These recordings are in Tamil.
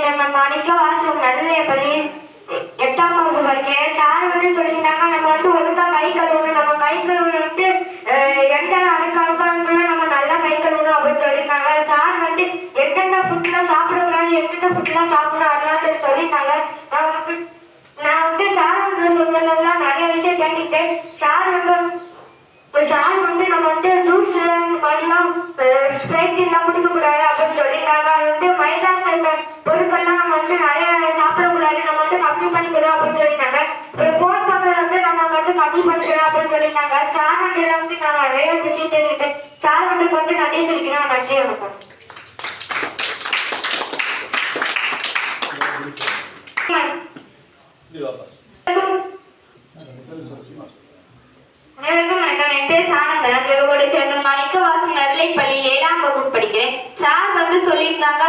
சேர்மன் மாணிக்கவாசகம் நடுநிலைப்பள்ளி 8ஆம் வகுப்பு படிக்கிறேன். சார் வந்து சொல்லியிருந்தாங்க, நம்ம வந்து ஒழுங்கா கை கழுவணும், நம்ம கை கழுவணும் வந்து எத்தனை அழுக்காளுக்கான நம்ம நல்லா கை கழுவணும் அப்படின்னு சொல்லியிருந்தாங்க. சார் வந்து எந்தெந்த ஃபுட்லாம் சாப்பிடக்கூடாது, எந்தெந்த ஃபுட்லாம் சாப்பிடணும் அதெல்லாம் சொல்லியிருந்தாங்க. நான் வந்து சார் வந்து சொன்னதெல்லாம் நிறைய விஷயம் கேட்டுக்கிட்டேன். சார் வந்து நம்ம வந்து ஜூஸ் மாதிரிலாம் ஸ்ப்ரைட் எல்லாம் குடிக்கக்கூடாது அப்படின்னு சொல்லியிருந்தாங்க. அது வந்து மைதா சேர்ந்த பொருட்கள்லாம் நம்ம வந்து நிறைய சாப்பிடக்கூடாது, நம்ம வந்து கம்மி பண்ணிக்கிறோம் அப்படின்னு சொல்லியிருந்தாங்க. ஒரு ஃபோன் பார்க்கறது வந்து நம்ம வந்து கம்மி பண்ணிக்கிறோம் அப்படின்னு சொல்லியிருந்தாங்க. சார் வந்து நான் நிறைய விஷயம் தெரிஞ்சுக்கிட்டேன். சார் வந்து நன்றி சொல்லிக்கிறேன். நன்றி, வணக்கம். அனைவருக்கும் வணக்கம். என் பேர் சானந்தன். தேவகோட்டை சேர்மன் மாணிக்கவாசகம் நடுநிலைப்பள்ளி 7ஆம் வகுப்பு படிக்கிறேன். சார் வந்து சொல்லியிருந்தாங்க,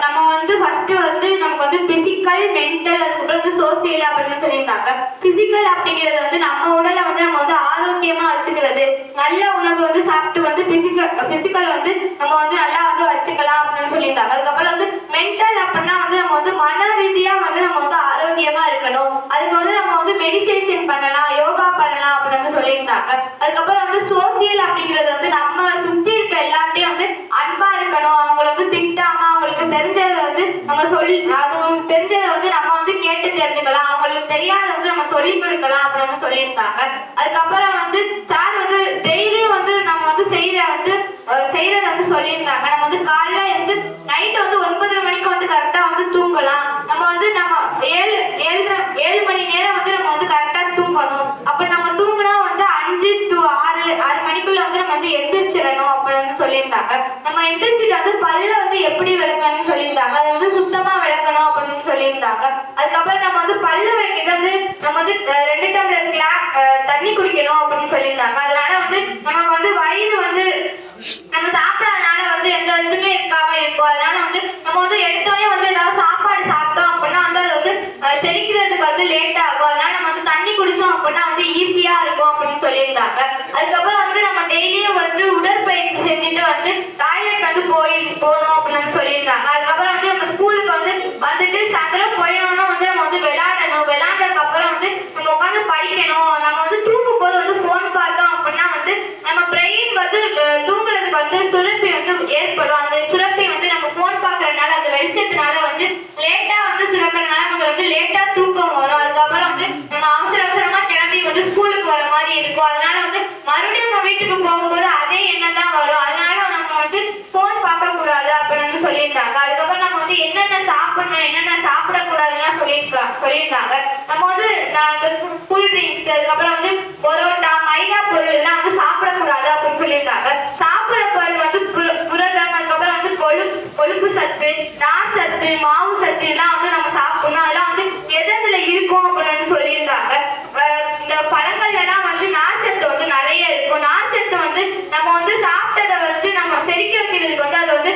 நம்ம வந்து ஃபர்ஸ்ட் வந்து நமக்கு வந்து பிசிக்கல், மென்டல், அதுக்கப்புறம் வந்து சோசியல் அப்படின்னு சொல்லியிருந்தாங்க. பிசிக்கல் அப்படிங்கிறது வந்து நம்ம உடலை வந்து நம்ம வந்து ஆரோக்கியமா வச்சுக்கிறது, நல்ல உணவு வந்து சாப்பிட்டு வந்து பிசிக்கல் வந்து நம்ம வந்து நல்லா வந்து வச்சுக்கலாம் அப்படின்னு சொல்லியிருந்தாங்க. அதுக்கப்புறம் வந்து மென்டல் அப்படின்னா வந்து நம்ம வந்து மன ரீதியா வந்து நம்ம வந்து ஆரோக்கியமா இருக்கணும், அதுக்கு வந்து நம்ம வந்து மெடிடேஷன் பண்ணலாம், யோகா பண்ணலாம் அப்படின்னு சொல்லியிருந்தாங்க. அதுக்கப்புறம் வந்து சோசியல் அப்படிங்கிறது வந்து நம்ம சுத்தி இருக்க எல்லாத்தையும் வந்து அன்பா இருக்கணும், அவங்களை வந்து திட்டாம அவங்களுக்கு தெரிஞ்சதை வந்து நம்ம அவங்களுக்கு தெரிஞ்சதை வந்து நம்ம வந்து கேட்டு தெரிஞ்சுக்கலாம், அவங்களுக்கு தெரியாத வந்து நம்ம சொல்லி கொடுக்கலாம் அப்படின்னு சொல்லியிருந்தாங்க. அதுக்கப்புறம் வந்து சார் வந்து டெய்லியும் வந்து நம்ம வந்து செய்யறத வந்து சொல்லியிருந்தாங்க. நம்ம வந்து காலையில வந்து நைட்டு வந்து 9:30 மணிக்கு வந்து கரெக்டா வந்து தூங்கலாம், நம்ம வந்து நம்ம 7 மணி நேரம் வந்து நம்ம வந்து கரெக்டா தூங்கணும். அப்ப நம்ம தூங்கினா வந்து 5 to 6 மணிக்குள்ள வந்து நம்ம வந்து எந்திரிச்சிடணும் அப்படின்னு சொல்லியிருந்தாங்க. நம்ம எந்திரிச்சிட்டு வந்து பல்ல வந்து எப்படி விளக்கணும்னு சொல்லியிருந்தாங்க, அதை வந்து சுத்தமா விளக்கணும் அப்படின்னு சொல்லியிருந்தாங்க. அதுக்கப்புறம் நம்ம வந்து பல்லு விளக்கிட்டு வந்து நம்ம வந்து 2 டம்ளர் தண்ணி குடிக்கணும் அப்படின்னு சொல்லியிருந்தாங்க. அதனால வந்து நமக்கு வந்து வயிறு வந்து நம்ம சாப்பிடாதனால வந்து எந்த இதுவுமே இருக்காம இருக்கும். அதனால வந்து நம்ம வந்து எடுத்தோடனே வந்து ஏதாவது சாப்பாடு சாப்பிட்டோம் அப்படின்னா வந்து அது வந்து செரிக்கிறதுக்கு வந்து லேட் ஆகும். அதனால நம்ம வந்து தண்ணி குடிச்சோம் அப்படின்னா வந்து ஈஸியா இருக்கும் அப்படின்னு சொல்லியிருந்தாங்க. அதுக்கப்புறம் வந்து நம்ம டெய்லியும் வந்து உடற்பயிற்சி செஞ்சுட்டு வந்து டாய்லெட் வந்து போகணும் அப்படின்னு சொல்லியிருந்தாங்க. அதுக்கப்புறம் வந்து நம்ம ஸ்கூலுக்கு வந்து வந்துட்டு சாயந்தரம் போயிடணும்னா வந்து நம்ம வந்து விளையாடணும், விளையாண்டதுக்கு அப்புறம் வந்து நம்ம உட்காந்து படிக்கணும். நம்ம வந்து தூங்கும் போது வந்து போன் பார்த்தோம் அப்படின்னா வந்து நம்ம பிரெயின் வந்து தூங்குறதுக்கு வந்து சுரப்பி வந்து ஏற்படும். அந்த சுரப்பி வந்து நம்ம போன் பார்க்கறதுனால அந்த வெளிச்சத்தினால வந்து லேட்டா வந்து சுரக்கிறதுனால நமக்கு வந்து லேட்டா தூக்கம் வரும். அதுக்கப்புறம் வந்து நம்ம அவசரமா கிளம்பி வந்து ஸ்கூலுக்கு வர மாதிரி இருக்கும். அதனால வந்து மறுபடியும் நம்ம வீட்டுக்கு போகும்போது அதே எண்ணம் தான் வரும். அதனால நம்ம வந்து போன் பார்க்க கூடாது அப்படின்னு சொல்லியிருந்தாங்க. அதுக்கப்புறம் நம்ம வந்து என்னென்ன சாப்பிடணும், என்னென்ன சாப்பிடக்கூடாதுலாம் சொல்லியிருந்தாங்க. நம்ம வந்து கூல் ட்ரிங்க்ஸ், அதுக்கப்புறம் வந்து பரோட்டா, மைதா பொருள் இதெல்லாம் வந்து சாப்பிடக்கூடாது அப்படின்னு சொல்லியிருந்தாங்க. சாப்பிட பொருள் வந்து புரதம், அதுக்கப்புறம் வந்து கொழுப்பு சத்து, நார் சத்து, மாவு சத்து இதெல்லாம் வந்து நம்ம சாப்பிடணும். அதெல்லாம் வந்து எதுல இருக்கும் அப்படின்னு சொல்லியிருந்தாங்க. இந்த பழங்கள்ல எல்லாம் வந்து நார்ச்சத்து வந்து நிறைய இருக்கும். நார்ச்சத்து வந்து நம்ம வந்து சாப்பிட்டதை வந்து நம்ம செரிக்க வைக்கிறதுக்கு வந்து அது வந்து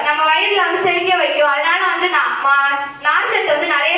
நம்ம வயிறுல வந்து செரிக்க வைக்கும். அதனால வந்து நார்ச்சத்து வந்து நிறைய